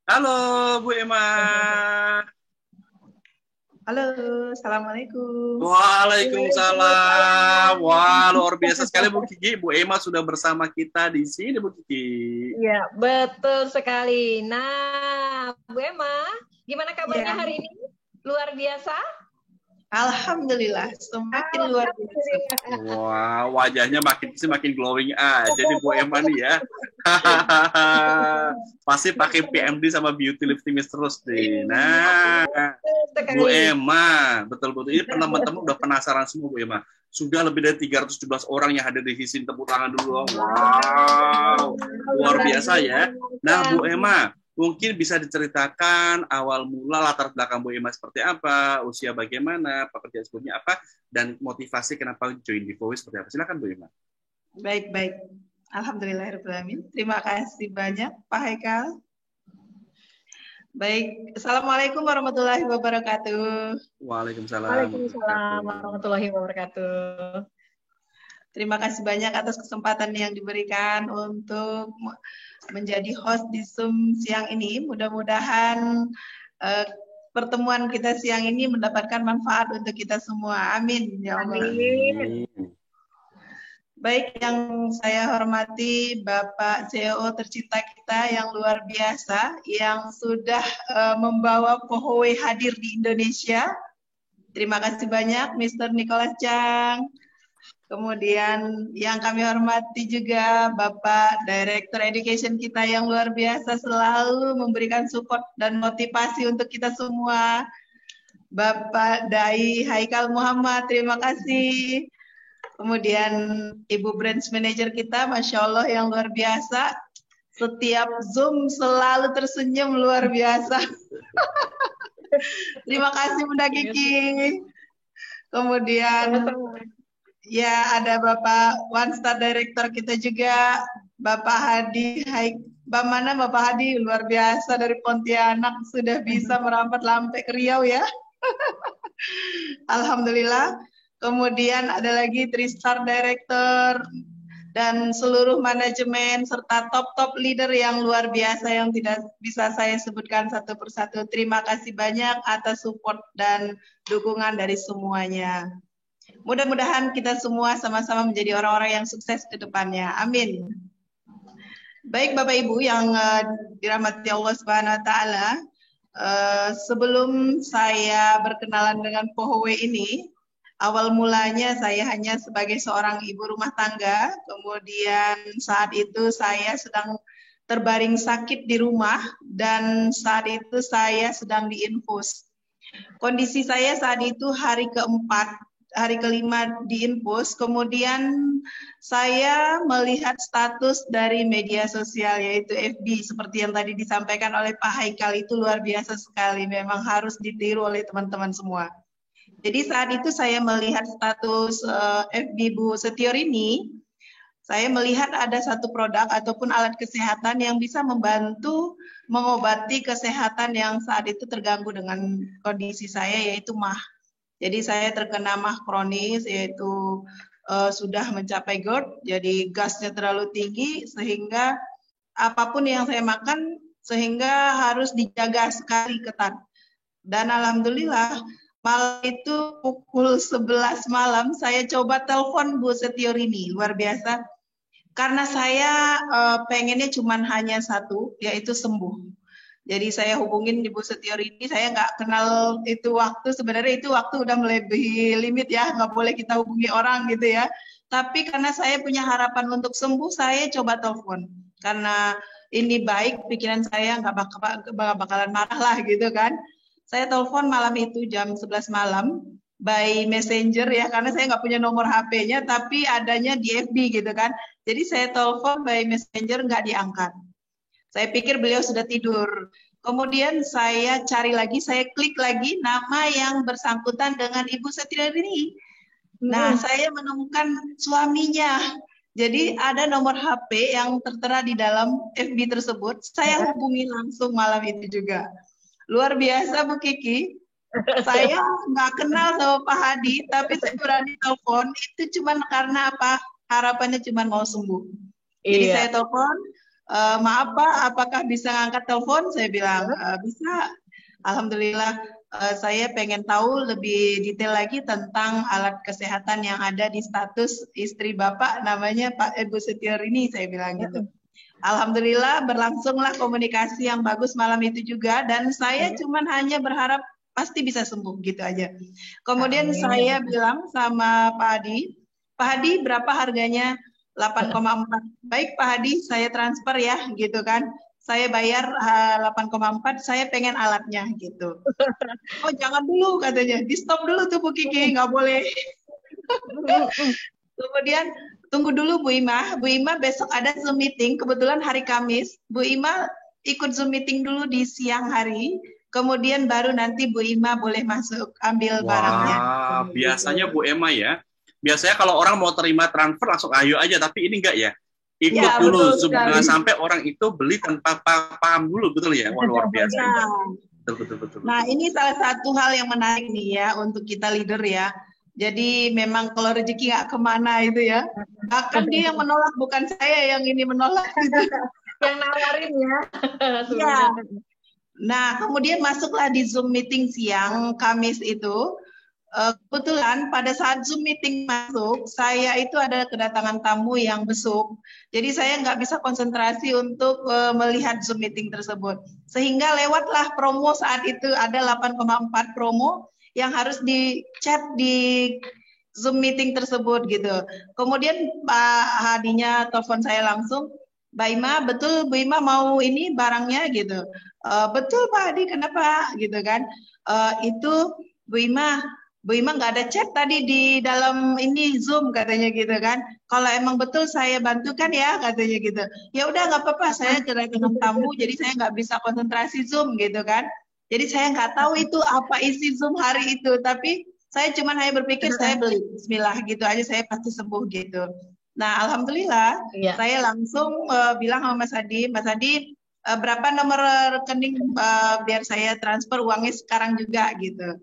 Halo, Bu Emma. Halo, Assalamualaikum. Waalaikumsalam. Wah, luar biasa sekali Bu Kiki. Bu Emma sudah bersama kita di sini, Bu Kiki. Iya, betul sekali. Nah, Bu Emma, gimana kabarnya Ya, hari ini? Luar biasa? Alhamdulillah, semakin luar biasa. Wah, wajahnya makin glowing aja nih Bu Emma nih ya. Pasti pakai PMD sama beauty lifting mist terus nih. Nah, Bu Emma, betul-betul ini teman-teman udah penasaran semua Bu Emma. Sudah lebih dari 317 orang yang hadir di sini, tepuk tangan dulu. Wow, luar biasa ya. Nah, Bu Emma, mungkin bisa diceritakan awal mula latar belakang Bu Emma seperti apa, usia bagaimana, pekerjaan sebelumnya apa, dan motivasi kenapa join Giveaway seperti apa. Silakan Bu Emma. Baik. Alhamdulillahirrahmanirrahim. Terima kasih banyak, Pak Haikal. Baik, Assalamualaikum warahmatullahi wabarakatuh. Waalaikumsalam warahmatullahi wabarakatuh. Terima kasih banyak atas kesempatan yang diberikan untuk menjadi host di Zoom siang ini. Mudah-mudahan pertemuan kita siang ini mendapatkan manfaat untuk kita semua. Amin. Ya Allah. Amin. Baik, yang saya hormati Bapak CEO tercinta kita yang luar biasa, yang sudah membawa Pohoway hadir di Indonesia. Terima kasih banyak, Mr. Nicholas Chang. Kemudian yang kami hormati juga Bapak Director Education kita yang luar biasa, selalu memberikan support dan motivasi untuk kita semua. Bapak Dai Haikal Muhammad, terima kasih. Kemudian Ibu Branch Manager kita, Masya Allah yang luar biasa. Setiap Zoom selalu tersenyum luar biasa. Terima kasih Bunda Kiki. Kemudian ya ada Bapak One Star Director kita juga, Bapak Hadi. Bagaimana Bapak Hadi? Luar biasa dari Pontianak sudah bisa merambat sampai ke Riau ya. Alhamdulillah. Kemudian ada lagi 3-star director dan seluruh manajemen serta top leader yang luar biasa yang tidak bisa saya sebutkan satu persatu. Terima kasih banyak atas support dan dukungan dari semuanya. Mudah-mudahan kita semua sama-sama menjadi orang-orang yang sukses ke depannya. Amin. Baik Bapak Ibu yang dirahmati Allah Subhanahu wa taala, sebelum saya berkenalan dengan Pohoway ini, awal mulanya saya hanya sebagai seorang ibu rumah tangga, kemudian saat itu saya sedang terbaring sakit di rumah dan saat itu saya sedang diinfus. Kondisi saya saat itu hari kelima diinfus, kemudian saya melihat status dari media sosial yaitu FB seperti yang tadi disampaikan oleh Pak Haikal, itu luar biasa sekali, memang harus ditiru oleh teman-teman semua. Jadi saat itu saya melihat status FB Bu Setiorini, saya melihat ada satu produk ataupun alat kesehatan yang bisa membantu mengobati kesehatan yang saat itu terganggu dengan kondisi saya yaitu MAH. Jadi saya terkena MAH kronis yaitu sudah mencapai GERD, jadi gasnya terlalu tinggi sehingga apapun yang saya makan sehingga harus dijaga sekali ketat. Dan alhamdulillah malam itu pukul 11 malam saya coba telepon Bu Setiorini, luar biasa. Karena saya pengennya cuma hanya satu, yaitu sembuh. Jadi saya hubungin Ibu Setiorini, saya nggak kenal itu waktu, sebenarnya itu waktu udah melebihi limit ya, nggak boleh kita hubungi orang gitu ya. Tapi karena saya punya harapan untuk sembuh, saya coba telepon. Karena ini baik, pikiran saya nggak bakalan marah lah gitu kan. Saya telepon malam itu jam 11 malam by messenger ya, karena saya nggak punya nomor HP-nya, tapi adanya di FB gitu kan. Jadi saya telepon by messenger, nggak diangkat. Saya pikir beliau sudah tidur. Kemudian saya cari lagi, saya klik lagi nama yang bersangkutan dengan Ibu Setiorini. Nah, saya menemukan suaminya. Jadi ada nomor HP yang tertera di dalam FB tersebut. Saya hubungi langsung malam itu juga. Luar biasa Bu Kiki, saya nggak kenal sama Pak Hadi, tapi saya berani telepon, itu cuma karena apa? Harapannya cuma mau sembuh. Jadi saya telepon, Maaf Pak, apakah bisa ngangkat telepon? Saya bilang, bisa. Alhamdulillah, saya pengen tahu lebih detail lagi tentang alat kesehatan yang ada di status istri Bapak, namanya Pak Ibu Setior ini, saya bilang gitu. Alhamdulillah berlangsunglah komunikasi yang bagus malam itu juga, dan saya cuman hanya berharap pasti bisa sembuh gitu aja. Kemudian saya bilang sama Pak Hadi berapa harganya? 8,4. Baik Pak Hadi, saya transfer ya gitu kan. Saya bayar 8,4, saya pengen alatnya gitu. Oh jangan dulu katanya, di stop dulu tuh Bu Kiki, nggak boleh. Kemudian tunggu dulu Bu Ima. Bu Ima besok ada Zoom meeting, kebetulan hari Kamis. Bu Ima ikut Zoom meeting dulu di siang hari, kemudian baru nanti Bu Ima boleh masuk ambil barangnya. Biasanya Bu Emma ya. Biasanya kalau orang mau terima transfer langsung ayo aja, tapi ini enggak ya. Ikut Ya, dulu betul sekali. sampai orang itu beli tanpa paham dulu, betul ya? Wah, luar biasa. Ya. Betul. Nah, ini salah satu hal yang menarik nih ya untuk kita leader ya. Jadi memang kalau rezeki nggak kemana itu ya. Bahkan dia yang menolak, bukan saya yang ini menolak gitu. Yang nawarin ya. Ya. Nah, kemudian masuklah di Zoom meeting siang Kamis itu. Kebetulan pada saat Zoom meeting masuk, saya itu ada kedatangan tamu yang besuk. Jadi saya nggak bisa konsentrasi untuk melihat Zoom meeting tersebut. Sehingga lewatlah promo saat itu, ada 8,4 promo yang harus di-chat di Zoom meeting tersebut gitu. Kemudian Pak Hadinya telepon saya langsung, Mbak Ima, betul Bu Ima mau ini barangnya gitu. Betul Pak Hadi, kenapa gitu kan? Itu Bu Ima nggak ada chat tadi di dalam ini Zoom katanya gitu kan. Kalau emang betul saya bantukan ya katanya gitu. Ya udah nggak apa-apa, saya kedatangan tamu jadi saya nggak bisa konsentrasi Zoom gitu kan. Jadi saya nggak tahu itu apa isi Zoom hari itu, tapi saya cuma hanya berpikir saya beli Bismillah gitu aja, saya pasti sembuh gitu. Nah alhamdulillah saya langsung bilang sama Mas Hadi, berapa nomor rekening biar saya transfer uangnya sekarang juga gitu.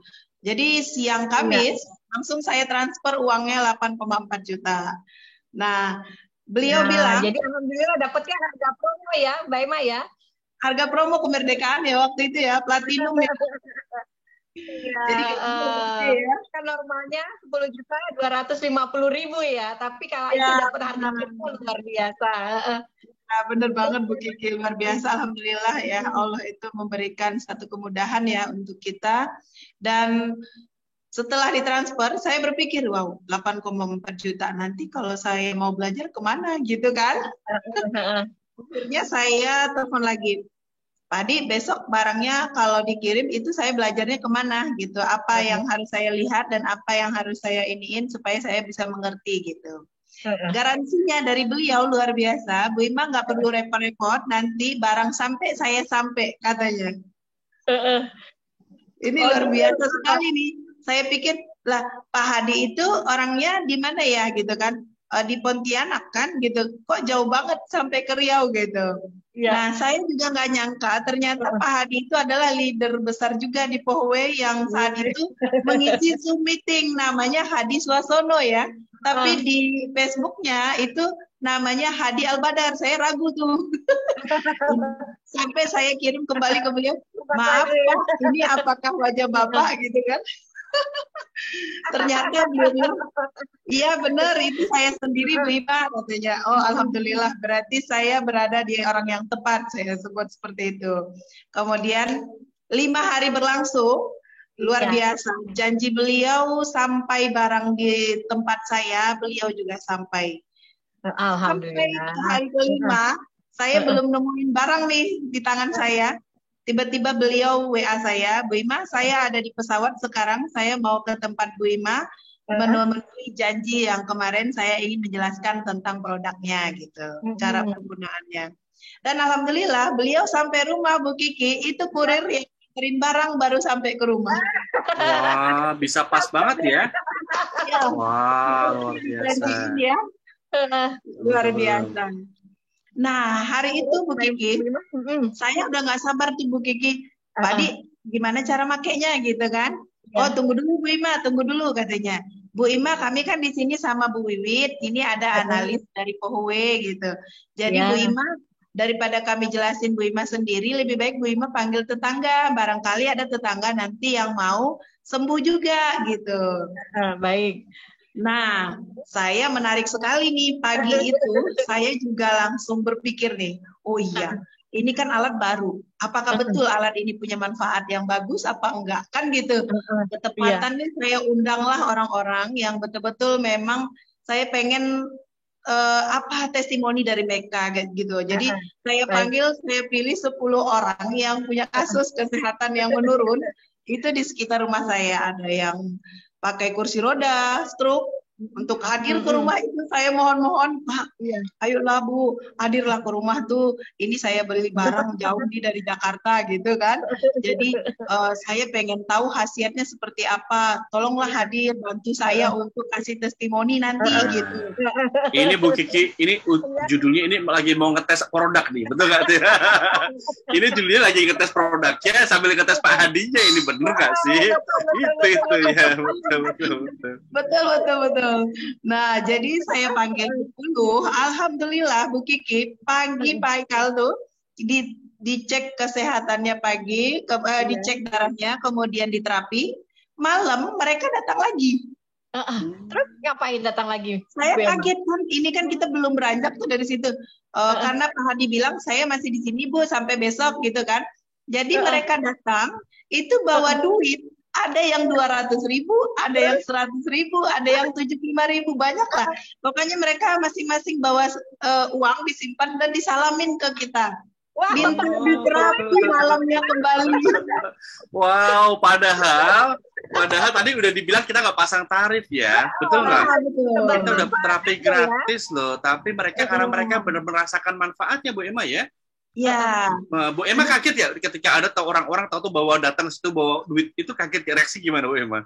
Jadi siang Kamis langsung saya transfer uangnya 8,4 juta. Nah, beliau bilang, jadi alhamdulillah dapatnya harga promo ya, Mbak Ima ya. Harga promo kemerdekaan ya waktu itu ya, platinum ya. Jadi kan normalnya 10 juta 250.000 ya, tapi kalau itu dapat harga promo luar biasa. Nah, bener banget Bu Kiki, luar biasa. Alhamdulillah ya Allah itu memberikan satu kemudahan ya untuk kita. Dan setelah ditransfer, saya berpikir, wow 8,4 juta nanti kalau saya mau belajar kemana gitu kan. Akhirnya saya telepon lagi, Pak Adi, besok barangnya kalau dikirim itu saya belajarnya kemana gitu. Apa yang harus saya lihat dan apa yang harus saya iniin supaya saya bisa mengerti gitu. Garansinya dari beliau luar biasa, Bu Ima nggak perlu repot-repot, nanti barang sampai saya sampai katanya. Ini luar biasa sekali nih. Saya pikir lah Pak Hadi itu orangnya di mana ya gitu kan, di Pontianak kan gitu. Kok jauh banget sampai ke Riau gitu. Nah saya juga nggak nyangka ternyata Pak Hadi itu adalah leader besar juga di Pohwe yang saat itu mengisi Zoom meeting, namanya Hadi Swasono ya. Tapi di Facebooknya itu namanya Hadi Albadar. Saya ragu tuh. Sampai saya kirim kembali ke beliau, maaf Pak, ini apakah wajah Bapak gitu kan. Ternyata beliau bilang, iya benar itu saya sendiri Bu Ima katanya. Oh alhamdulillah, berarti saya berada di orang yang tepat, saya sebut seperti itu. Kemudian 5 hari berlangsung, luar biasa. Janji beliau sampai barang di tempat saya, beliau juga sampai. Alhamdulillah. Sampai hari kelima, saya belum nemuin barang nih di tangan saya. Tiba-tiba beliau WA saya, Bu Ima, saya ada di pesawat sekarang, saya mau ke tempat Bu Ima, memenuhi janji yang kemarin saya ingin menjelaskan tentang produknya gitu, cara penggunaannya. Dan alhamdulillah beliau sampai rumah Bu Kiki, itu kurir yang nganterin barang baru sampai ke rumah. Wah, bisa pas banget ya. Wah, luar biasa. Ya. Luar biasa. Nah, hari itu Bu Kiki, saya udah nggak sabar tuh Bu Kiki. Pak Di, gimana cara makainya gitu kan? Oh, tunggu dulu Bu Ima, tunggu dulu katanya. Bu Ima, kami kan di sini sama Bu Wiwit, ini ada analis dari Pohwe gitu. Jadi Bu Ima, daripada kami jelasin Bu Ima sendiri, lebih baik Bu Ima panggil tetangga. Barangkali ada tetangga nanti yang mau sembuh juga gitu. Baik. Nah, saya menarik sekali nih pagi itu, saya juga langsung berpikir nih, oh iya, ini kan alat baru. Apakah betul alat ini punya manfaat yang bagus apa enggak? Kan gitu. Ketepatannya saya undanglah orang-orang yang betul-betul memang saya pengen testimoni dari mereka gitu. Jadi saya pilih 10 orang yang punya kasus kesehatan yang menurun. Itu di sekitar rumah saya ada yang pakai kursi roda, stroke. Untuk hadir ke rumah itu saya mohon-mohon, Pak, ayolah Bu, hadirlah ke rumah tuh. Ini saya beli barang jauh nih dari Jakarta gitu kan. Jadi saya pengen tahu khasiatnya seperti apa. Tolonglah hadir, bantu saya untuk kasih testimoni nanti gitu. Ini Bu Kiki, ini judulnya ini lagi mau ngetes produk nih, betul nggak? Ini judulnya lagi ngetes produknya sambil ngetes Pak Hadinya, ini bener nggak sih? Itu ya, betul. Nah, jadi saya panggil 10. Alhamdulillah Bu Kiki, pagi Pak Kaldo dicek kesehatannya pagi, dicek darahnya, kemudian diterapi. Malam mereka datang lagi. Terus ngapain datang lagi? Saya kaget kan, ini kan kita belum beranjak tuh dari situ. Karena Pak Hadi bilang saya masih di sini Bu sampai besok gitu kan. Jadi mereka datang itu bawa duit. Ada yang 200.000, ada yang 100.000, ada yang 75.000, banyak lah. Pokoknya mereka masing-masing bawa uang disimpan dan disalamin ke kita. Minta diterapi malamnya kembali. Wow, padahal tadi udah dibilang kita nggak pasang tarif ya, betul nggak? Kita udah terapi gratis loh, tapi mereka karena mereka benar merasakan manfaatnya Bu Emma ya. Ya. Bu Emma kaget ya ketika ada orang-orang tahu bahwa datang situ bawa duit, itu kaget ya, reaksi gimana Bu Emma?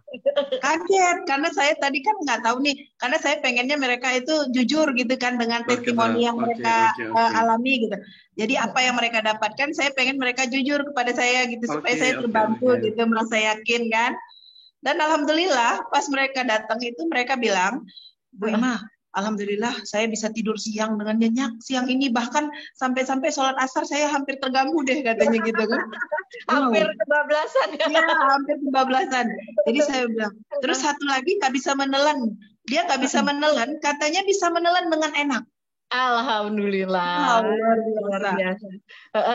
Kaget karena saya tadi kan nggak tahu nih, karena saya pengennya mereka itu jujur gitu kan dengan testimoni yang mereka alami gitu. Jadi apa yang mereka dapatkan, saya pengen mereka jujur kepada saya gitu supaya saya terbantu gitu, merasa yakin kan. Dan alhamdulillah pas mereka datang itu mereka bilang, Bu Emma, alhamdulillah saya bisa tidur siang dengan nyenyak siang ini, bahkan sampai sholat asar saya hampir terganggu deh katanya gitu kan. Hampir kebablasan ya. Iya, hampir kebablasan. Jadi saya bilang, terus satu lagi nggak bisa menelan. Dia nggak bisa menelan, katanya bisa menelan dengan enak. Alhamdulillah. Luar biasa.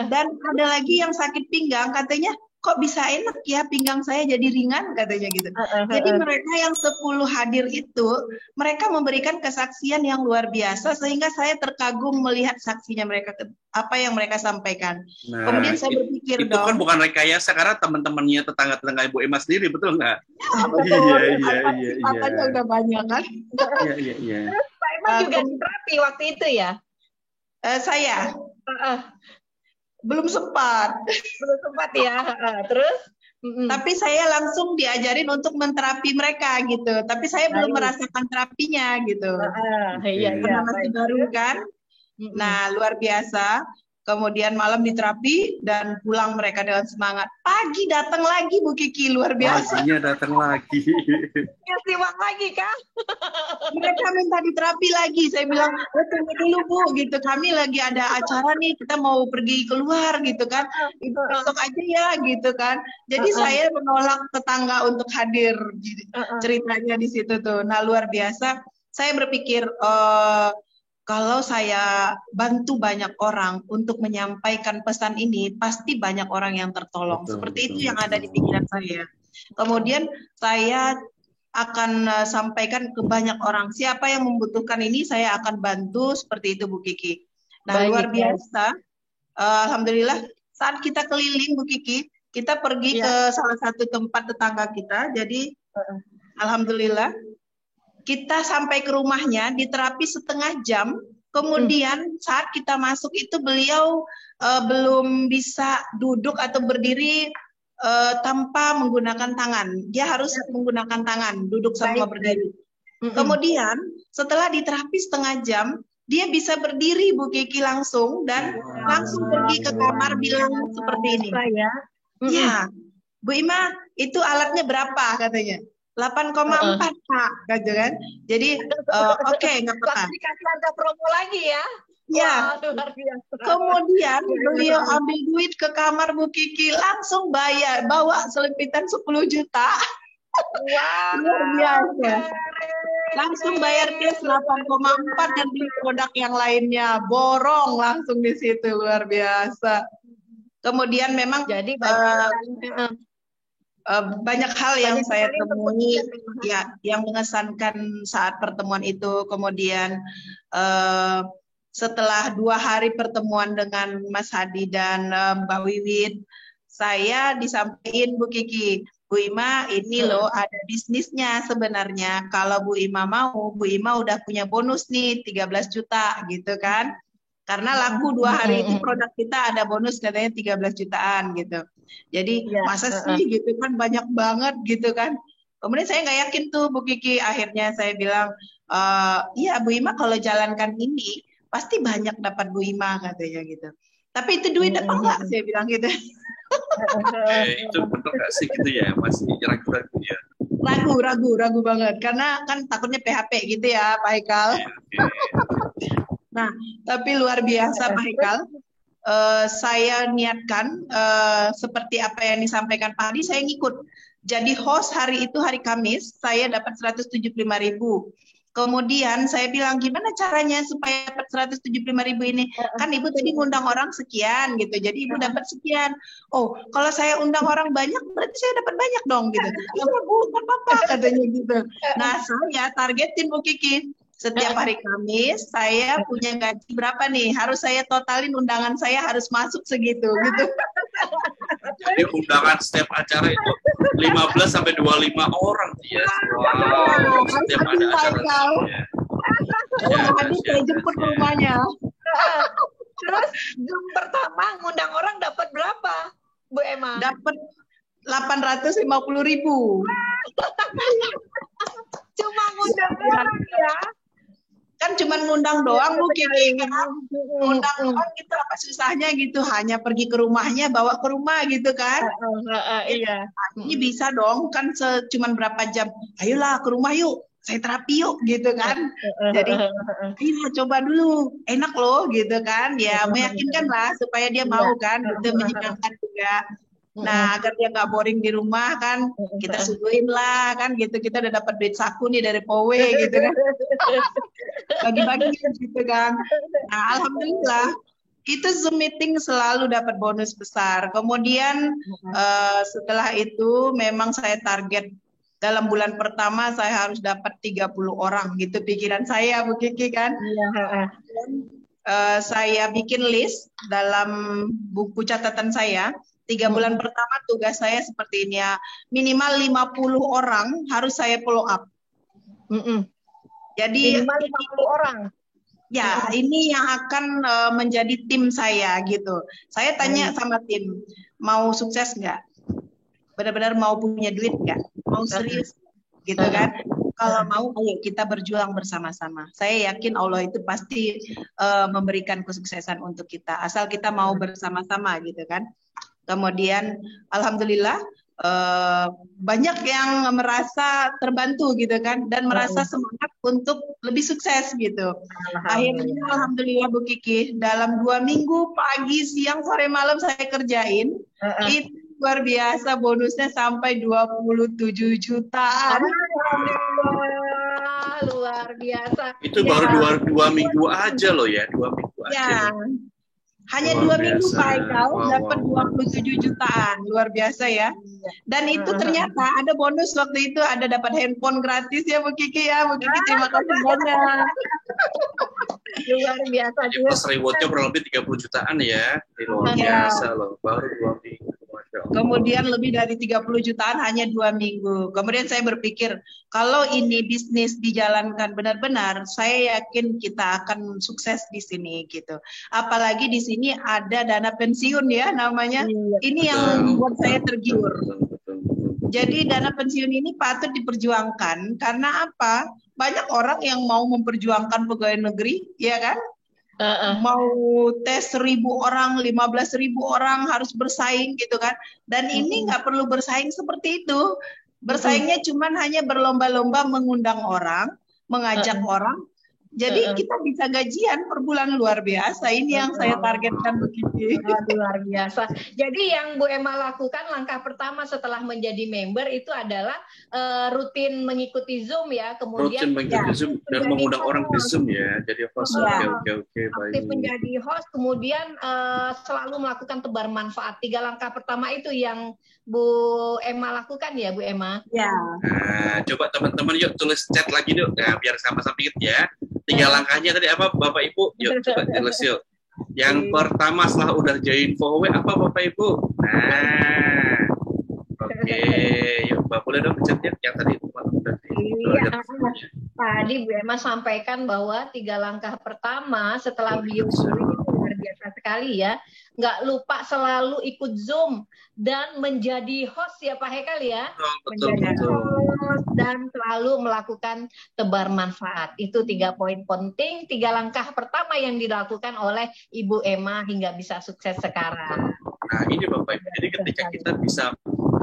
Dan ada lagi yang sakit pinggang, katanya kok bisa enak ya pinggang saya jadi ringan katanya gitu. Jadi mereka yang 10 hadir itu, mereka memberikan kesaksian yang luar biasa sehingga saya terkagum melihat saksinya mereka, apa yang mereka sampaikan. Nah, kemudian saya berpikir itu kan bukan rekayasa karena teman-temannya tetangga-tetangga Ibu Emma sendiri, betul nggak? Iya. Udah banyak kan? Iya. Pak Emma juga terapi waktu itu ya? Saya belum sempat ya. Terus tapi saya langsung diajarin untuk menterapi mereka gitu, tapi saya belum merasakan terapinya gitu. Karena masih baru kan. Nah, luar biasa. Kemudian malam diterapi dan pulang mereka dengan semangat. Pagi datang lagi Bu Kiki, luar biasa. Paginya datang lagi. Kasih uang lagi kan? Mereka minta diterapi lagi. Saya bilang, tunggu dulu Bu, gitu. Kami lagi ada acara nih, kita mau pergi keluar gitu kan. Ibu besok aja ya gitu kan. Jadi saya menolak tetangga untuk hadir. Ceritanya di situ tuh. Nah, luar biasa. Saya berpikir, kalau saya bantu banyak orang untuk menyampaikan pesan ini, pasti banyak orang yang tertolong. Seperti itu yang ada di pikiran saya. Kemudian saya akan sampaikan ke banyak orang. Siapa yang membutuhkan ini, saya akan bantu. Seperti itu Bu Kiki. Nah, luar biasa. Alhamdulillah, saat kita keliling Bu Kiki, kita pergi ke salah satu tempat tetangga kita. Jadi, alhamdulillah, kita sampai ke rumahnya, diterapi setengah jam, kemudian saat kita masuk itu beliau belum bisa duduk atau berdiri tanpa menggunakan tangan. Dia harus menggunakan tangan, duduk sama berdiri. Kemudian setelah diterapi setengah jam, dia bisa berdiri Bu Kiki langsung dan langsung pergi ke kamar bilang seperti ini. Ya, Bu Ima, itu alatnya berapa katanya? 8,4 Pak, gitu kan. Jadi oke, nggak apa-apa. Dikasih harga promo lagi ya. Ya, luar biasa. kemudian beliau ambil duit ke kamar Bu Kiki, langsung bayar, bawa selempitan 10 juta. Wow, Luar biasa. keren. Langsung bayar cash 8,4 dan beli produk yang lainnya. Borong langsung di situ, luar biasa. Kemudian memang Jadi banyak hal yang banyak saya sekali temui keputusan. ya yang mengesankan saat pertemuan itu. Kemudian setelah 2 hari pertemuan dengan Mas Hadi dan Mbak Wiwit, saya disampaikan Bu Kiki, Bu Ima ini loh ada bisnisnya sebenarnya. Kalau Bu Ima mau, Bu Ima udah punya bonus nih 13 juta gitu kan. Karena laku 2 hari itu produk kita ada bonus katanya 13 jutaan gitu. Jadi masa sih gitu kan banyak banget gitu kan. Kemudian saya nggak yakin tuh Bu Kiki. Akhirnya saya bilang, iya Bu Ima kalau jalankan ini pasti banyak dapat Bu Ima katanya gitu. Tapi itu duit apa enggak? Saya bilang gitu. Itu bener nggak sih gitu ya, masih ragu-ragu ya? Ragu banget. Karena kan takutnya PHP gitu ya Pak Haikal. Nah, tapi luar biasa Pak Haikal. Saya niatkan seperti apa yang disampaikan Pak Hadi, saya ngikut. Jadi host hari itu hari Kamis, saya dapat 175.000. Kemudian saya bilang gimana caranya supaya dapat 175.000 ini? Kan Ibu tadi ngundang orang sekian gitu. Jadi Ibu dapat sekian. Oh, kalau saya undang orang banyak berarti saya dapat banyak dong gitu. Ya Bu, apa-apa katanya gitu. Nah, saya targetin Bu Kiki. Setiap hari Kamis saya punya gaji berapa nih? Harus saya totalin undangan saya harus masuk segitu gitu. Jadi undangan setiap acara itu 15 sampai 25 orang ya. Wow, setiap ada acara. Jadi saya jemput ke rumahnya. Terus Zoom pertama ngundang orang dapat berapa, Bu Emma? Dapat 850.000. Cuma ngundang orang ya? Kan cuma ngundang doang Bu Kiki. Ngundang orang gitu apa susahnya gitu, hanya pergi ke rumahnya, bawa ke rumah gitu kan. Iya. Ini bisa dong kan cuman berapa jam. Ayolah ke rumah yuk, saya terapi yuk gitu kan. Jadi ayo coba dulu, enak loh gitu kan. Ya meyakinkan lah supaya dia mau kan, gitu menyenangkan juga. Nah, agar dia nggak boring di rumah kan, kita suguhin lah kan gitu. Kita udah dapat duit saku nih dari Powe gitu kan. Bagi-bagi gitu kan. Nah, alhamdulillah itu Zoom meeting selalu dapat bonus besar. Kemudian setelah itu memang saya target dalam bulan pertama saya harus dapat 30 orang gitu pikiran saya Bu Kiki kan. Saya bikin list dalam buku catatan saya. 3 bulan pertama tugas saya seperti ini ya. Minimal 50 orang harus saya follow up. Jadi minimal 50 orang. Ya, ini yang akan menjadi tim saya gitu. Saya tanya sama tim, mau sukses nggak? Benar-benar mau punya duit nggak? Mau serius? Gitu kan? Kalau mau, ayo kita berjuang bersama-sama. Saya yakin Allah itu pasti memberikan kesuksesan untuk kita. Asal kita mau bersama-sama gitu kan. Kemudian alhamdulillah banyak yang merasa terbantu gitu kan dan merasa semangat untuk lebih sukses gitu. Akhirnya alhamdulillah Bu Kiki dalam 2 minggu pagi, siang, sore, malam saya kerjain itu luar biasa bonusnya sampai 27 jutaan. Alhamdulillah, luar biasa. Itu baru 2 minggu aja loh ya, 2 minggu aja. Ya. Hanya 2 minggu Pak Haikal dapat 27 jutaan, luar biasa ya. Dan itu ternyata ada bonus waktu itu, ada dapat handphone gratis ya Bu Kiki ya. Bu Kiki terima kasih banyak. Luar biasa. Plus rewardnya kurang lebih 30 jutaan ya, luar biasa loh, baru 2 minggu. Kemudian lebih dari 30 jutaan hanya 2 minggu. Kemudian saya berpikir, kalau ini bisnis dijalankan benar-benar, saya yakin kita akan sukses di sini gitu. Apalagi di sini ada dana pensiun ya namanya. Ini yang membuat saya tergiur. Jadi dana pensiun ini patut diperjuangkan karena apa? Banyak orang yang mau memperjuangkan pegawai negeri, ya kan? Mau tes 1.000 orang, 15.000 orang harus bersaing gitu kan. Dan ini nggak perlu bersaing seperti itu. Bersaingnya cuman hanya berlomba-lomba mengundang orang, mengajak orang, Jadi kita bisa gajian per bulan, luar biasa. Ini yang saya targetkan begini. Luar biasa. Jadi yang Bu Emma lakukan langkah pertama setelah menjadi member itu adalah rutin mengikuti Zoom ya, kemudian rutin mengikuti Zoom dan mengundang orang di Zoom ya. Jadi host. Oke, aktif baik. menjadi host, kemudian selalu melakukan tebar manfaat. 3 langkah pertama itu yang Bu Emma lakukan ya, Bu Emma? Ya. Nah, coba teman-teman yuk tulis chat lagi yuk, nah, biar sama-sama ingat ya. 3 langkahnya tadi apa, Bapak Ibu? Yuk coba tulis yuk. Yang pertama setelah udah join FOWE apa, Bapak Ibu? Nah, oke, yuk Mbak boleh dong chat yang tadi udah. Iya, tadi Bu Emma sampaikan bahwa 3 langkah pertama setelah bio itu luar biasa sekali ya. Nggak lupa selalu ikut Zoom dan menjadi host ya Pak Hekal ya. Menjadi host dan selalu melakukan tebar manfaat. Itu 3 poin penting, 3 langkah pertama yang dilakukan oleh Ibu Emma hingga bisa sukses sekarang. Nah ini Bapak Ibu, jadi ketika kita bisa,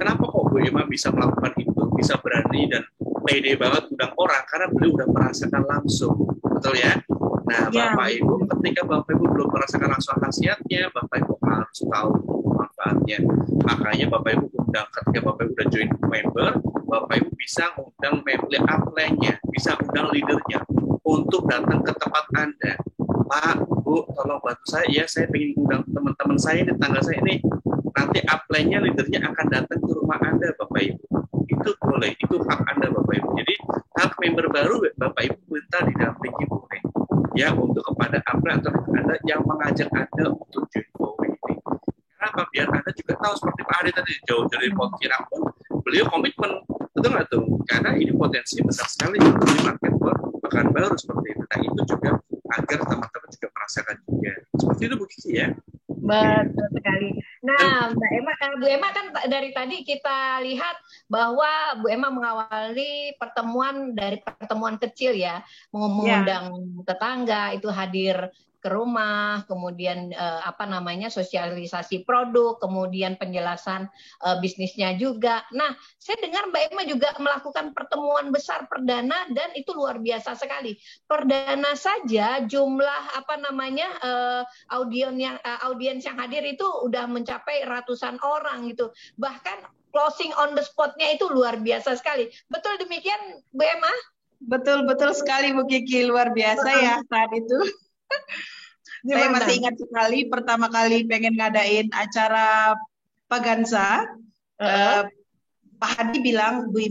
kenapa kok Bu Emma bisa melakukan itu, bisa berani dan pede banget undang orang, karena beliau udah merasakan langsung, betul ya? Nah Bapak Ibu, ketika Bapak Ibu belum merasakan langsung khasiatnya, Bapak Ibu harus tahu manfaatnya. Makanya Bapak Ibu undang, ketika Bapak Ibu udah join member, Bapak Ibu bisa undang member upline-nya, bisa undang leadernya untuk datang ke tempat Anda. Pak, Bu, tolong bantu saya ya, saya ingin undang teman-teman saya di tanggal saya ini, nanti upline-nya, leadernya akan datang ke rumah Anda, Bapak Ibu. Itu boleh, itu hak Anda, Bapak Ibu. Jadi, hak member baru, Bapak Ibu minta didampingi boleh. Ya, untuk kepada upline atau Anda yang mengajak Anda untuk join FOWE ini. Kenapa? Biar Anda juga tahu, seperti Pak Adi tadi, jauh dari Pontianak pun, beliau komitmen, betul nggak tuh? Karena ini potensi besar sekali di market Pekanbaru seperti itu. Nah, itu juga agar teman-teman juga merasakan juga. Seperti itu Bu Kiki ya. Betul sekali. Nah, Bu Emma kan dari tadi kita lihat bahwa Bu Emma mengawali pertemuan dari pertemuan kecil ya, mengundang tetangga itu hadir ke rumah, kemudian sosialisasi produk, kemudian penjelasan bisnisnya juga. Nah, saya dengar Mbak Emma juga melakukan pertemuan besar perdana dan itu luar biasa sekali. Perdana saja jumlah audiens yang hadir itu udah mencapai ratusan orang gitu. Bahkan closing on the spot-nya itu luar biasa sekali. Betul demikian, Bu Emma? Betul sekali Bu Kiki, luar biasa ya saat itu. Saya masih ingat sekali pertama kali pengen ngadain acara Paganza. Pak Hadi bilang, Bu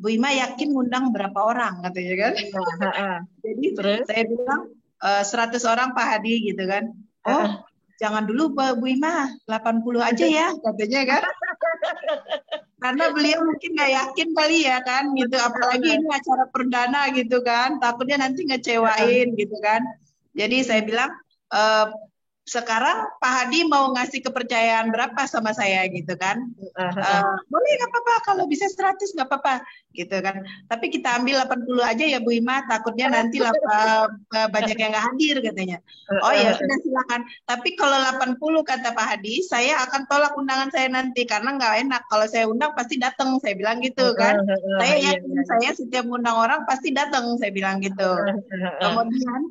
Ima yakin ngundang berapa orang katanya kan? Jadi saya bilang 100 orang Pak Hadi gitu kan. Oh, jangan dulu Bu Ima, 80 aja ya katanya kan. Karena beliau mungkin nggak yakin kali ya kan gitu, apalagi ini acara perdana gitu kan, takutnya nanti ngecewain gitu kan. Jadi saya bilang, sekarang Pak Hadi mau ngasih kepercayaan berapa sama saya gitu kan. Boleh nggak apa-apa, kalau bisa 100 nggak apa-apa gitu kan. Tapi kita ambil 80 aja ya Bu Ima, takutnya nanti banyak yang nggak hadir katanya. Oh ya sudah silakan. Tapi kalau 80 kata Pak Hadi, saya akan tolak undangan saya nanti karena nggak enak. Kalau saya undang pasti datang, saya bilang gitu kan. Saya yakin saya setiap undang orang pasti datang, saya bilang gitu. Kemudian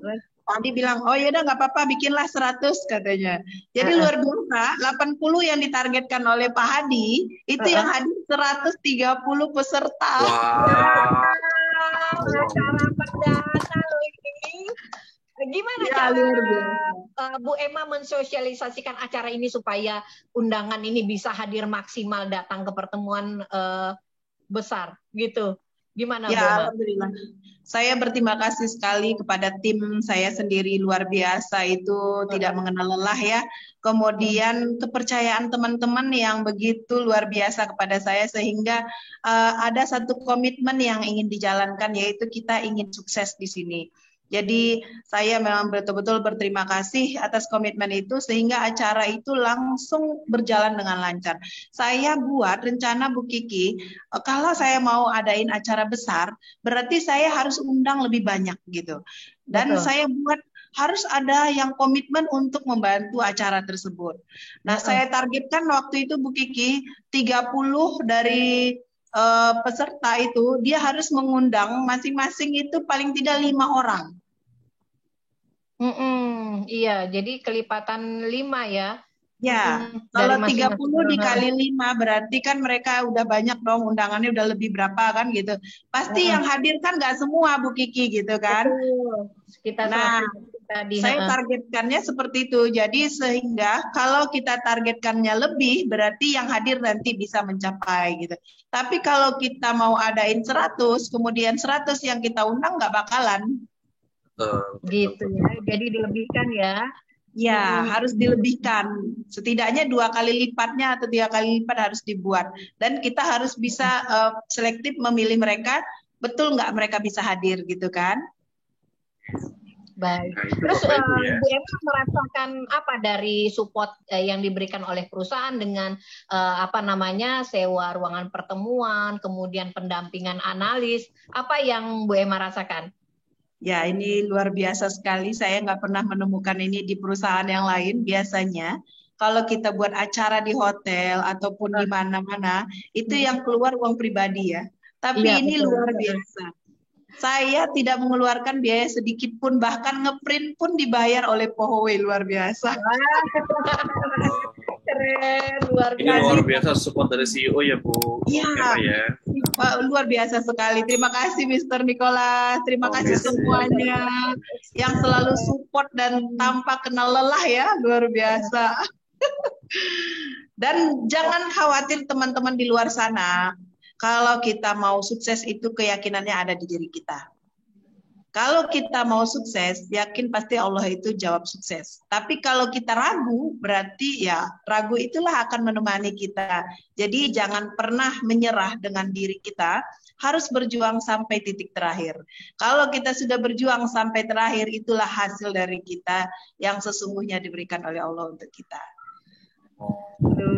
Pak Hadi bilang, oh yaudah nggak apa-apa, bikinlah 100 katanya. Jadi luar biasa, 80 yang ditargetkan oleh Pak Hadi, itu yang hadir 130 peserta. Acara perdana loh ini. Gimana cara Bu Emma mensosialisasikan acara ini supaya undangan ini bisa hadir maksimal datang ke pertemuan besar gitu? Gimana Bu Emma? Alhamdulillah. Saya berterima kasih sekali kepada tim saya sendiri, luar biasa itu, tidak mengenal lelah ya. Kemudian kepercayaan teman-teman yang begitu luar biasa kepada saya sehingga ada satu komitmen yang ingin dijalankan, yaitu kita ingin sukses di sini. Jadi saya memang betul-betul berterima kasih atas komitmen itu sehingga acara itu langsung berjalan dengan lancar. Saya buat rencana Bu Kiki, kalau saya mau adain acara besar, berarti saya harus undang lebih banyak gitu. Dan saya buat harus ada yang komitmen untuk membantu acara tersebut. Nah, saya targetkan waktu itu Bu Kiki 30 dari peserta itu dia harus mengundang masing-masing itu paling tidak 5 orang. Iya, jadi kelipatan 5 ya. Ya, Dari kalau masing-masing. 30 dikali 5 berarti kan mereka udah banyak dong, undangannya udah lebih berapa kan gitu. Pasti yang hadir kan nggak semua Bu Kiki gitu kan. Betul. Sekitar Nah, 100 tadi. saya targetkannya seperti itu. Jadi sehingga kalau kita targetkannya lebih, berarti yang hadir nanti bisa mencapai gitu. Tapi kalau kita mau adain 100, kemudian 100 yang kita undang nggak bakalan. Gitu ya. Jadi dilebihkan ya. Ya, harus dilebihkan. Setidaknya 2 kali lipatnya atau 3 kali lipat harus dibuat. Dan kita harus bisa selektif memilih mereka, betul nggak mereka bisa hadir gitu kan? Baik. Nah, itu Terus Bapak Ibu ya. Bu Emma merasakan apa dari support yang diberikan oleh perusahaan dengan apa namanya sewa ruangan pertemuan, kemudian pendampingan analis, apa yang Bu Emma rasakan? Ya, ini luar biasa sekali. Saya nggak pernah menemukan ini di perusahaan yang lain. Biasanya, kalau kita buat acara di hotel ataupun di mana-mana, itu yang keluar uang pribadi ya. Tapi Iya, ini betul. luar biasa. Saya tidak mengeluarkan biaya sedikit pun, bahkan ngeprint pun dibayar oleh Pohowe, luar biasa. Keren, luar Ini biasa. luar biasa support dari CEO ya Bu. Iya, ya. luar biasa sekali. Terima kasih Mr. Nicholas. Terima kasih semuanya yang selalu support dan tanpa kenal lelah ya, luar biasa. Dan jangan khawatir teman-teman di luar sana. Kalau kita mau sukses itu keyakinannya ada di diri kita. Kalau kita mau sukses, yakin pasti Allah itu jawab sukses. Tapi kalau kita ragu, berarti ya ragu itulah akan menemani kita. Jadi jangan pernah menyerah dengan diri kita, harus berjuang sampai titik terakhir. Kalau kita sudah berjuang sampai terakhir, itulah hasil dari kita yang sesungguhnya diberikan oleh Allah untuk kita.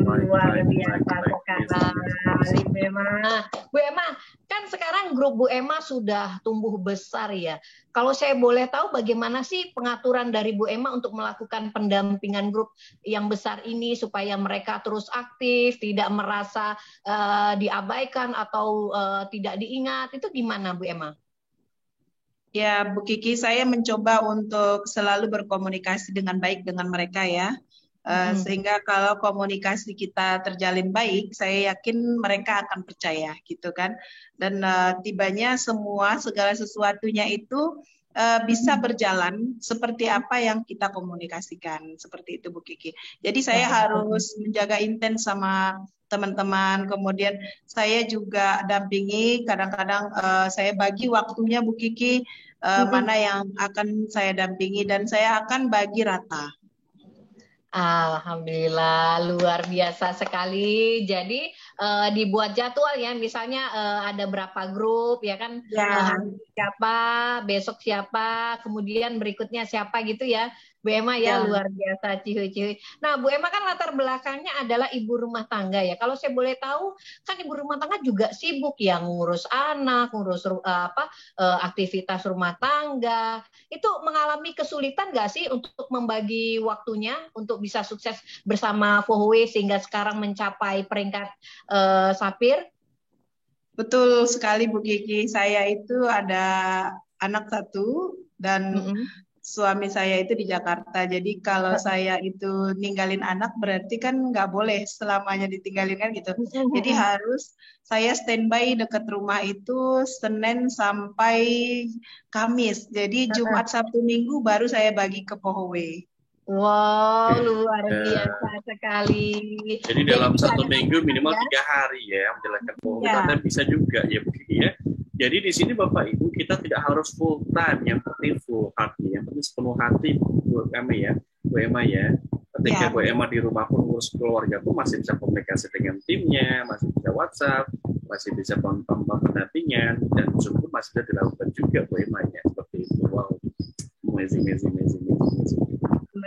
Luar biasa sekali memang. Bu Emma, kan sekarang grup Bu Emma sudah tumbuh besar ya. Kalau saya boleh tahu bagaimana sih pengaturan dari Bu Emma untuk melakukan pendampingan grup yang besar ini supaya mereka terus aktif, tidak merasa diabaikan atau tidak diingat, itu gimana Bu Emma? Ya, Bu Kiki, saya mencoba untuk selalu berkomunikasi dengan baik dengan mereka ya. Sehingga kalau komunikasi kita terjalin baik, saya yakin mereka akan percaya gitu kan. Dan tibanya semua segala sesuatunya itu bisa berjalan seperti apa yang kita komunikasikan, seperti itu Bu Kiki. Jadi saya harus menjaga intens sama teman-teman, kemudian saya juga dampingi, kadang-kadang saya bagi waktunya Bu Kiki, mana yang akan saya dampingi dan saya akan bagi rata. Alhamdulillah, luar biasa sekali. Jadi dibuat jadwal ya, misalnya ada berapa grup ya kan, siapa, besok siapa, kemudian berikutnya siapa gitu ya. Bu Emma ya, luar biasa, cihuy. Nah, Bu Emma kan latar belakangnya adalah ibu rumah tangga ya. Kalau saya boleh tahu, kan ibu rumah tangga juga sibuk ya, ngurus anak, ngurus aktivitas rumah tangga. Itu mengalami kesulitan nggak sih untuk membagi waktunya untuk bisa sukses bersama Fohwe sehingga sekarang mencapai peringkat Sapir? Betul sekali Bu Kiki. Saya itu ada anak 1 dan suami saya itu di Jakarta. Jadi kalau saya itu ninggalin anak berarti kan nggak boleh selamanya ditinggalin kan gitu. Jadi harus saya standby dekat rumah itu Senin sampai Kamis. Jadi Jumat, Sabtu, Minggu baru saya bagi ke Pohowe. Wow, luar biasa sekali. Jadi dalam 1 minggu minimal 3 hari ya menjalankan Pohowe. Ternyata bisa juga ya Bu Kiki ya. Jadi di sini Bapak Ibu kita tidak harus full time, yang penting full hati, yang penting sepenuh hati Bu Emma ya, Bu Emma ya. Ketika Bu Emma di rumah pun ngurus keluarga pun masih bisa komunikasi dengan timnya, masih bisa WhatsApp, masih bisa pendampingan dan Zoom pun masih bisa dilakukan juga Bu Emma ya, seperti itu. Wow, amazing.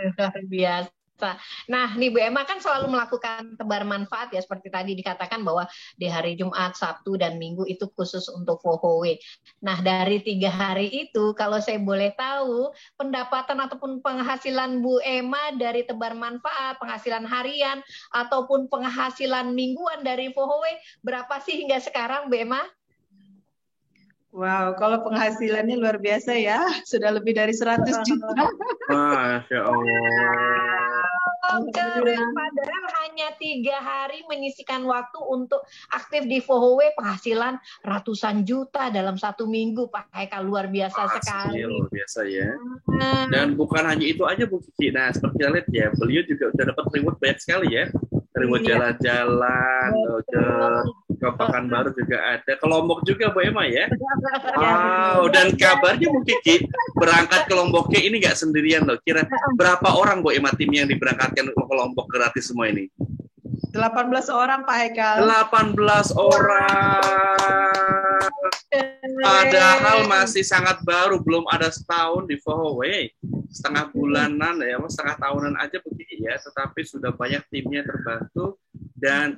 Luar biasa. Nah, nih Bu Emma kan selalu melakukan tebar manfaat ya, seperti tadi dikatakan bahwa di hari Jumat, Sabtu, dan Minggu itu khusus untuk Fohowe. Nah, dari 3 hari itu, kalau saya boleh tahu, pendapatan ataupun penghasilan Bu Emma dari tebar manfaat, penghasilan harian, ataupun penghasilan mingguan dari Fohowe, berapa sih hingga sekarang Bu Emma? Wow, kalau penghasilannya luar biasa ya, sudah lebih dari 100 juta. Masya Allah. Keren, padahal hanya 3 hari menyisikan waktu untuk aktif di Vohowe, penghasilan ratusan juta dalam 1 minggu, Pak Haikal, luar biasa sekali. Luar biasa ya. Dan bukan hanya itu aja Bu Kiki. Nah, seperti kita lihat ya, beliau juga udah dapat reward banyak sekali ya. Reward jalan-jalan ke Pekanbaru juga ada, ke Lombok juga Bu Emma ya. Wow, dan kabarnya Bu Kiki berangkat ke Lomboknya ini nggak sendirian loh. Kira berapa orang Bu Emma tim yang diberangkatkan ke Lombok gratis semua ini? 18 orang Pak Haikal. 18 orang. Padahal masih sangat baru, belum ada setahun di Vohowe. Setengah bulanan ya, setengah tahunan aja begini ya, tetapi sudah banyak timnya terbantu dan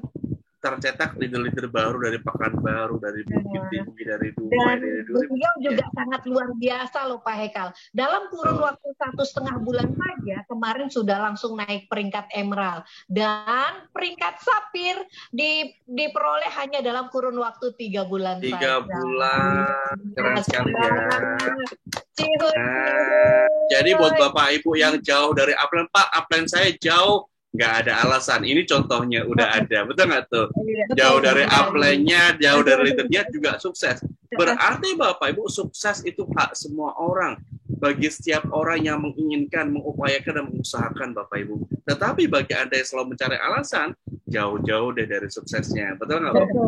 tercetak leader-leader baru dari Pekanbaru, dari Bukit Tinggi, dari Dumai, dari Duri. Beliau juga sangat luar biasa loh Pak Haikal. Dalam kurun waktu 1,5 bulan saja, kemarin sudah langsung naik peringkat emerald. Dan peringkat sapphire diperoleh hanya dalam kurun waktu 3 bulan 3 saja. bulan, keren sekali ya. Jadi buat Bapak Ibu yang jauh dari upline, Pak, upline saya jauh, nggak ada alasan. Ini contohnya udah ada, betul nggak tuh? Jauh dari upline-nya, jauh dari leader-nya juga sukses. Berarti Bapak Ibu, sukses itu hak semua orang. Bagi setiap orang yang menginginkan, mengupayakan dan mengusahakan Bapak Ibu. Tetapi bagi Anda yang selalu mencari alasan, jauh-jauh deh dari suksesnya. Betul nggak Bapak?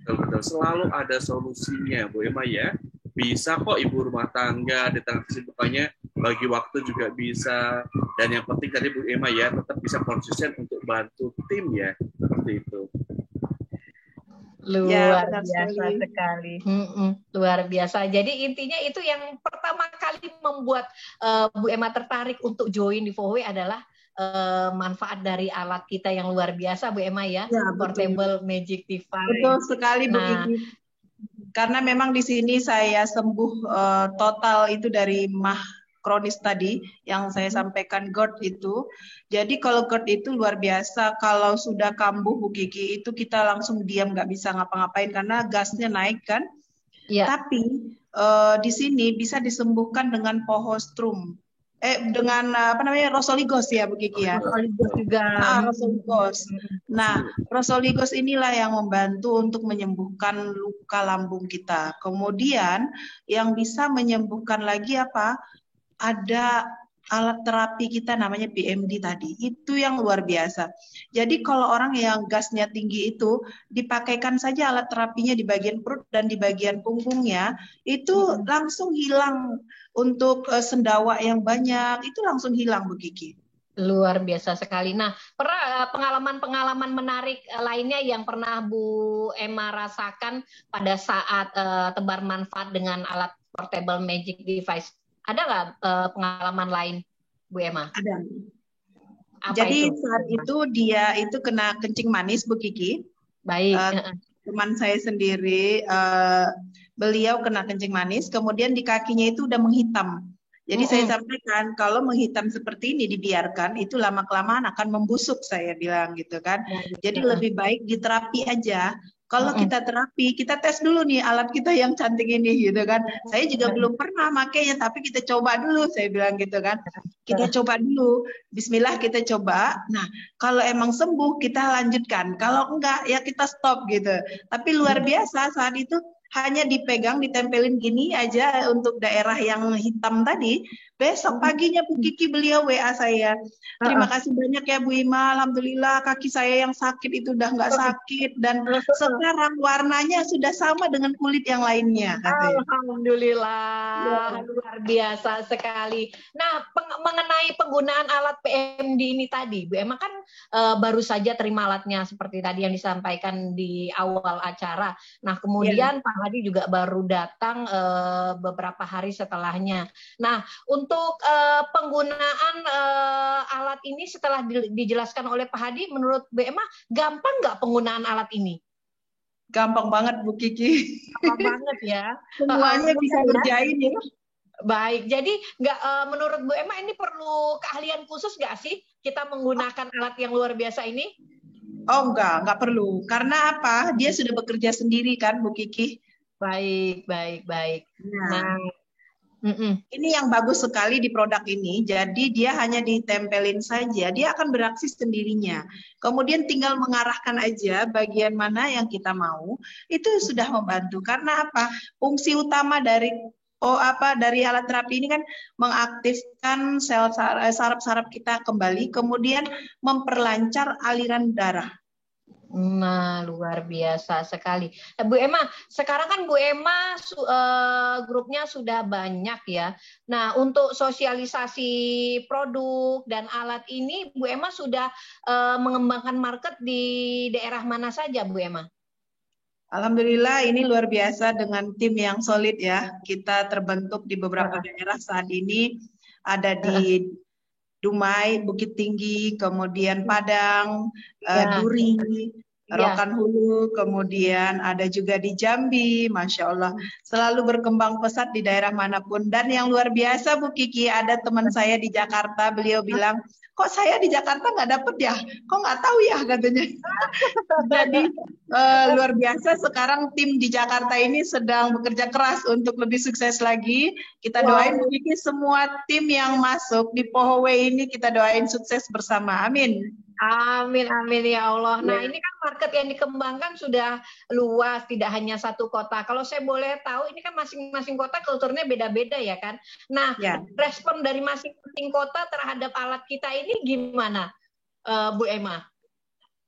Betul. Selalu ada solusinya Bu Emma ya. Bisa kok ibu rumah tangga di tengah kesibukannya bagi waktu juga bisa, dan yang penting tadi Bu Emma ya tetap bisa konsisten untuk bantu tim ya, seperti itu. Luar biasa sekali. Luar biasa. Jadi intinya itu yang pertama kali membuat Bu Emma tertarik untuk join di Vohowe adalah manfaat dari alat kita yang luar biasa Bu Emma ya, Portable Magic Device. Betul sekali Bu Kiki. Karena memang di sini saya sembuh total itu dari mah kronis tadi yang saya sampaikan, GERD itu. Jadi kalau GERD itu luar biasa, kalau sudah kambuh Bu Kiki itu kita langsung diam, nggak bisa ngapa-ngapain karena gasnya naik kan. Ya. Tapi di sini bisa disembuhkan dengan pohostrum. Dengan rosoligos ya Bu Kiki ya. Rosoligos juga. Rosoligos. Nah, rosoligos inilah yang membantu untuk menyembuhkan luka lambung kita. Kemudian yang bisa menyembuhkan lagi apa? Ada alat terapi kita namanya PMD tadi. Itu yang luar biasa. Jadi kalau orang yang gasnya tinggi itu dipakaikan saja alat terapinya di bagian perut dan di bagian punggungnya, itu langsung hilang. Untuk sendawa yang banyak itu langsung hilang Bu Kiki. Luar biasa sekali. Nah, pernah pengalaman-pengalaman menarik lainnya yang pernah Bu Emma rasakan pada saat tebar manfaat dengan alat Portable Magic Device? Ada nggak pengalaman lain Bu Emma? Ada. Jadi saat itu dia itu kena kencing manis Bu Kiki. Baik. Teman saya sendiri, beliau kena kencing manis, kemudian di kakinya itu udah menghitam. Jadi saya sampaikan, kalau menghitam seperti ini dibiarkan, itu lama-kelamaan akan membusuk, saya bilang gitu kan. Jadi lebih baik diterapi aja. Kalau kita terapi, kita tes dulu nih alat kita yang cantik ini gitu kan. Saya juga belum pernah makainya, tapi kita coba dulu, saya bilang gitu kan. Kita coba dulu, bismillah kita coba. Nah, kalau emang sembuh kita lanjutkan. Kalau enggak ya kita stop gitu. Tapi luar biasa saat itu hanya dipegang, ditempelin gini aja untuk daerah yang hitam tadi. Besok paginya Bu Kiki beliau WA saya. Terima kasih banyak ya Bu Ima. Alhamdulillah kaki saya yang sakit itu udah nggak sakit. Dan sekarang warnanya sudah sama dengan kulit yang lainnya. Alhamdulillah. Luar biasa sekali. Nah, mengenai penggunaan alat PMD ini tadi, Bu Emma kan baru saja terima alatnya seperti tadi yang disampaikan di awal acara. Nah, kemudian Pak Hadi juga baru datang beberapa hari setelahnya. Nah, untuk penggunaan alat ini setelah dijelaskan oleh Pak Hadi, menurut Bu Emma gampang nggak penggunaan alat ini? Gampang banget Bu Kiki. Gampang banget ya. Semuanya bisa ngerjain ya. Baik, jadi menurut Bu Emma ini perlu keahlian khusus nggak sih kita menggunakan alat yang luar biasa ini? Oh enggak perlu. Karena apa? Dia sudah bekerja sendiri kan Bu Kiki. Baik, baik, baik. Nah, mm-mm. ini yang bagus sekali di produk ini. Jadi dia hanya ditempelin saja, dia akan beraksi sendirinya. Kemudian tinggal mengarahkan aja bagian mana yang kita mau. Itu sudah membantu. Karena apa? Fungsi utama dari dari alat terapi ini kan mengaktifkan sel saraf-saraf kita kembali, kemudian memperlancar aliran darah. Nah, luar biasa sekali. Bu Emma, sekarang kan Bu Emma grupnya sudah banyak ya. Nah, untuk sosialisasi produk dan alat ini, Bu Emma sudah mengembangkan market di daerah mana saja, Bu Emma? Alhamdulillah ini luar biasa dengan tim yang solid ya. Kita terbentuk di beberapa daerah saat ini. Ada di Dumai, Bukit Tinggi, kemudian Padang, Duri, Rokan Hulu, kemudian ada juga di Jambi, Masya Allah. Selalu berkembang pesat di daerah manapun. Dan yang luar biasa Bu Kiki, ada teman saya di Jakarta, beliau bilang, kok saya di Jakarta nggak dapet ya? Kok nggak tahu ya katanya. Jadi luar biasa sekarang tim di Jakarta ini sedang bekerja keras untuk lebih sukses lagi. Kita doain Bu Kiki semua tim yang masuk di Pohowe ini kita doain sukses bersama. Amin. Amin, amin ya Allah. Nah, ini kan market yang dikembangkan sudah luas, tidak hanya satu kota. Kalau saya boleh tahu, ini kan masing-masing kota kulturnya beda-beda ya kan? Nah, respon dari masing-masing kota terhadap alat kita ini gimana, Bu Emma?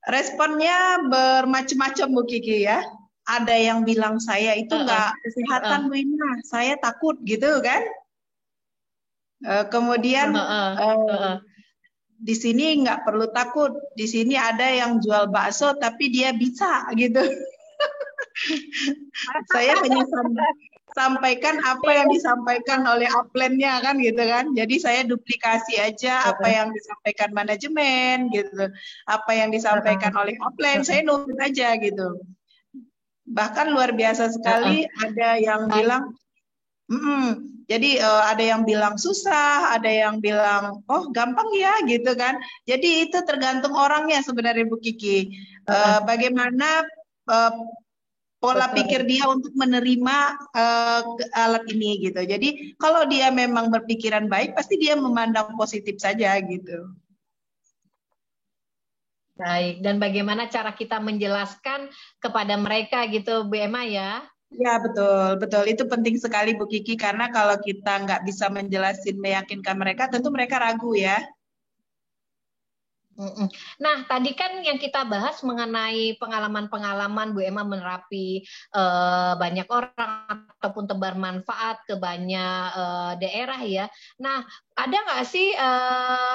Responnya bermacam-macam Bu Kiki ya. Ada yang bilang saya itu nggak kesehatan Bu Emma, saya takut gitu kan. Kemudian di sini nggak perlu takut. Di sini ada yang jual bakso tapi dia bisa gitu. Saya hanya sampaikan apa yang disampaikan oleh upline-nya kan gitu kan. Jadi saya duplikasi aja apa yang disampaikan manajemen gitu. Apa yang disampaikan oleh upline saya nurut aja gitu. Bahkan luar biasa sekali ada yang bilang jadi ada yang bilang susah, ada yang bilang oh gampang ya gitu kan. Jadi itu tergantung orangnya sebenarnya Bu Kiki. Bagaimana pola pikir dia untuk menerima alat ini gitu. Jadi kalau dia memang berpikiran baik, pasti dia memandang positif saja gitu. Baik. Dan bagaimana cara kita menjelaskan kepada mereka gitu, Bu Emma ya? Ya betul, betul. Itu penting sekali Bu Kiki karena kalau kita nggak bisa menjelasin, meyakinkan mereka, tentu mereka ragu ya. Nah, tadi kan yang kita bahas mengenai pengalaman-pengalaman Bu Emma menerapi banyak orang ataupun tebar manfaat ke banyak daerah ya. Nah, ada nggak sih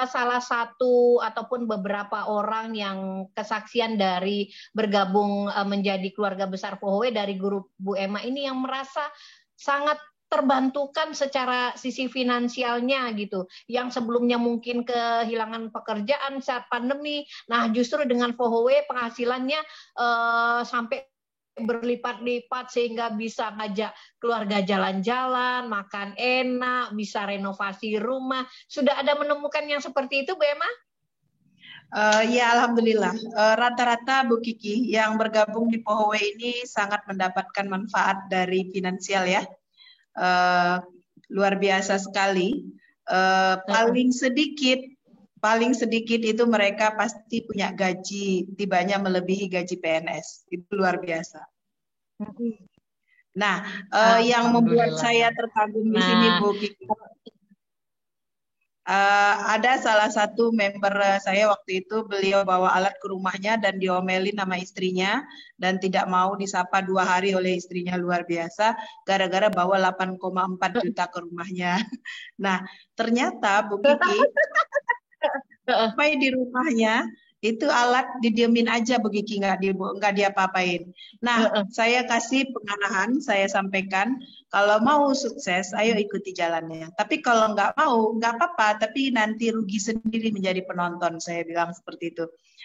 salah satu ataupun beberapa orang yang kesaksian dari bergabung menjadi keluarga besar Pohowe dari grup Bu Emma ini yang merasa sangat terbantukan secara sisi finansialnya gitu, yang sebelumnya mungkin kehilangan pekerjaan saat pandemi, nah justru dengan Pohowe penghasilannya sampai berlipat-lipat sehingga bisa ngajak keluarga jalan-jalan, makan enak, bisa renovasi rumah. Sudah ada menemukan yang seperti itu, Bu Emma? Ya alhamdulillah, rata-rata Bu Kiki yang bergabung di Pohowe ini sangat mendapatkan manfaat dari finansial ya. Luar biasa sekali. Paling sedikit itu mereka pasti punya gaji tibanya melebihi gaji PNS. Itu luar biasa. Nah, yang membuat saya terkagum di sini Bu Kiki, ada salah satu member saya waktu itu, beliau bawa alat ke rumahnya dan diomelin sama istrinya dan tidak mau disapa 2 hari oleh istrinya. Luar biasa gara-gara bawa 8,4 juta ke rumahnya. Nah ternyata Bu Kiki sampai di rumahnya itu alat didiemin aja Bu Kiki, nggak diapa-apain. Nah saya kasih pengarahan, saya sampaikan kalau mau sukses, ayo ikuti jalannya. Tapi kalau nggak mau, nggak apa-apa. Tapi nanti rugi sendiri menjadi penonton. Saya bilang seperti itu.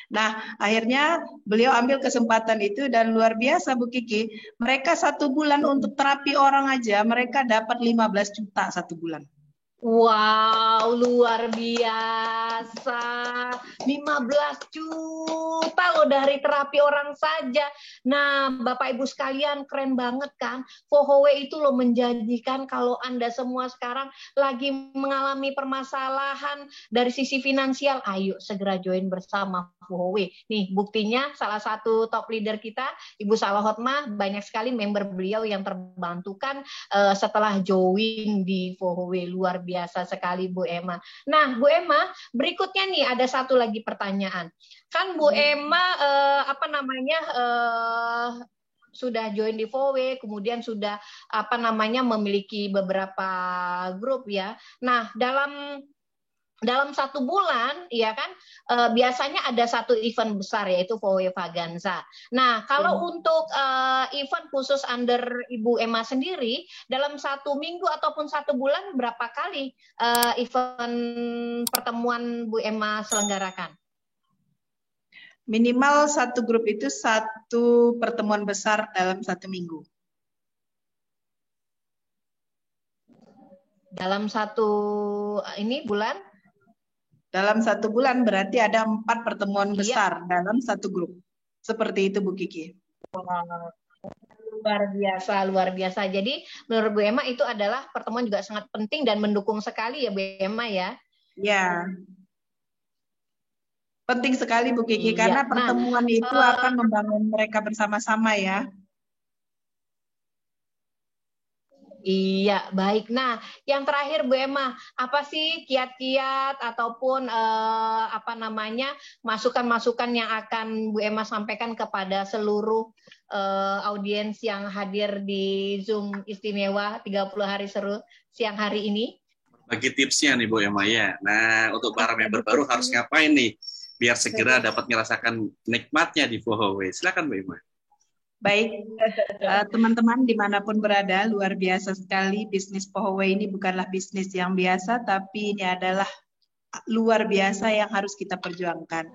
Nah, akhirnya beliau ambil kesempatan itu dan luar biasa Bu Kiki. Mereka 1 bulan untuk terapi orang aja, mereka dapat 15 juta 1 bulan. Wow, luar biasa. 15 juta loh dari terapi orang saja. Nah, Bapak Ibu sekalian, keren banget kan? Fohowe itu loh menjanjikan kalau Anda semua sekarang lagi mengalami permasalahan dari sisi finansial, ayo segera join bersama Fohowe. Nih, buktinya salah satu top leader kita, Ibu Salahotmah, banyak sekali member beliau yang terbantukan setelah join di Fohowe. Luar biasa sekali Bu Emma. Nah, Bu Emma, berikutnya nih ada satu lagi pertanyaan. Kan Bu Emma sudah join di Fohowe, kemudian sudah memiliki beberapa grup ya. Nah, dalam 1 bulan, ya kan, biasanya ada satu event besar yaitu Fohowe Vaganza. Nah, kalau untuk event khusus under Ibu Emma sendiri, dalam 1 minggu ataupun 1 bulan berapa kali event pertemuan Bu Emma selenggarakan? Minimal satu grup itu 1 pertemuan besar dalam 1 minggu. Dalam 1 bulan? Dalam 1 bulan berarti ada 4 pertemuan besar dalam 1 grup. Seperti itu Bu Kiki. Wow. Luar biasa. Jadi menurut Bu Emma itu adalah pertemuan juga sangat penting dan mendukung sekali ya Bu Emma ya. Ya. Penting sekali Bu Kiki karena pertemuan itu akan membangun mereka bersama-sama ya. Iya, baik. Nah, yang terakhir Bu Emma, apa sih kiat-kiat ataupun masukan-masukan yang akan Bu Emma sampaikan kepada seluruh audiens yang hadir di Zoom istimewa 30 hari seru siang hari ini? Bagi tipsnya nih Bu Emma ya. Nah, untuk para member baru harus ngapain nih biar segera dapat merasakan nikmatnya di Fohowe? Silakan Bu Emma. Baik, teman-teman dimanapun berada, luar biasa sekali bisnis Fohowe ini bukanlah bisnis yang biasa, tapi ini adalah luar biasa yang harus kita perjuangkan.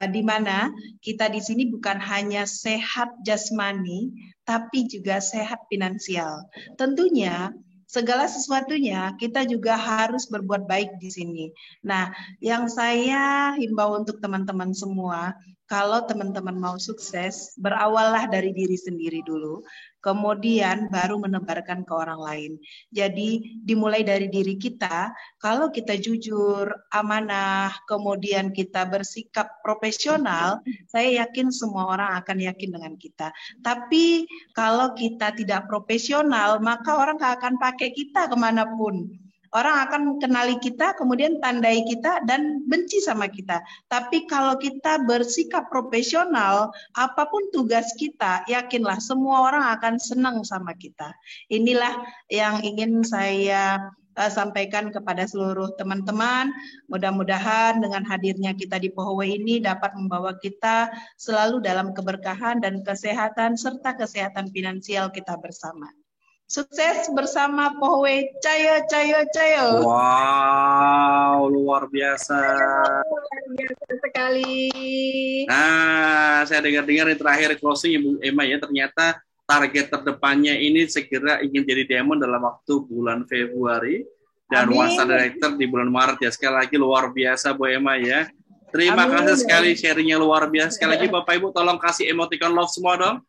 Di mana kita di sini bukan hanya sehat jasmani, tapi juga sehat finansial. Tentunya segala sesuatunya kita juga harus berbuat baik di sini. Nah, yang saya himbau untuk teman-teman semua, kalau teman-teman mau sukses, berawallah dari diri sendiri dulu, kemudian baru menebarkan ke orang lain. Jadi dimulai dari diri kita, kalau kita jujur, amanah, kemudian kita bersikap profesional, saya yakin semua orang akan yakin dengan kita. Tapi kalau kita tidak profesional, maka orang gak akan pakai kita kemanapun. Orang akan kenali kita, kemudian tandai kita, dan benci sama kita. Tapi kalau kita bersikap profesional, apapun tugas kita, yakinlah semua orang akan senang sama kita. Inilah yang ingin saya sampaikan kepada seluruh teman-teman. Mudah-mudahan dengan hadirnya kita di Fohowe ini dapat membawa kita selalu dalam keberkahan dan kesehatan, serta kesehatan finansial kita bersama. Sukses bersama Fohowe, cayo. Wow, luar biasa. Luar biasa sekali. Nah, saya dengar-dengar yang terakhir closing Ibu Emma ya, ternyata target terdepannya ini segera ingin jadi diamond dalam waktu bulan Februari dan One-Star Director di bulan Maret ya. Sekali lagi luar biasa Bu Emma ya. Terima kasih sekali sharingnya luar biasa. Sekali lagi Bapak Ibu tolong kasih emoticon love semua dong.